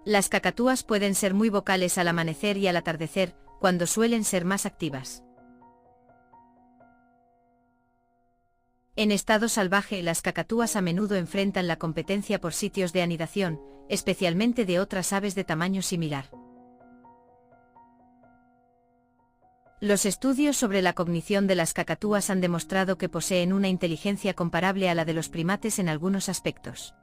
Las cacatúas pueden ser muy vocales al amanecer y al atardecer, cuando suelen ser más activas. En estado salvaje, las cacatúas a menudo enfrentan la competencia por sitios de anidación, especialmente de otras aves de tamaño similar. Los estudios sobre la cognición de las cacatúas han demostrado que poseen una inteligencia comparable a la de los primates en algunos aspectos.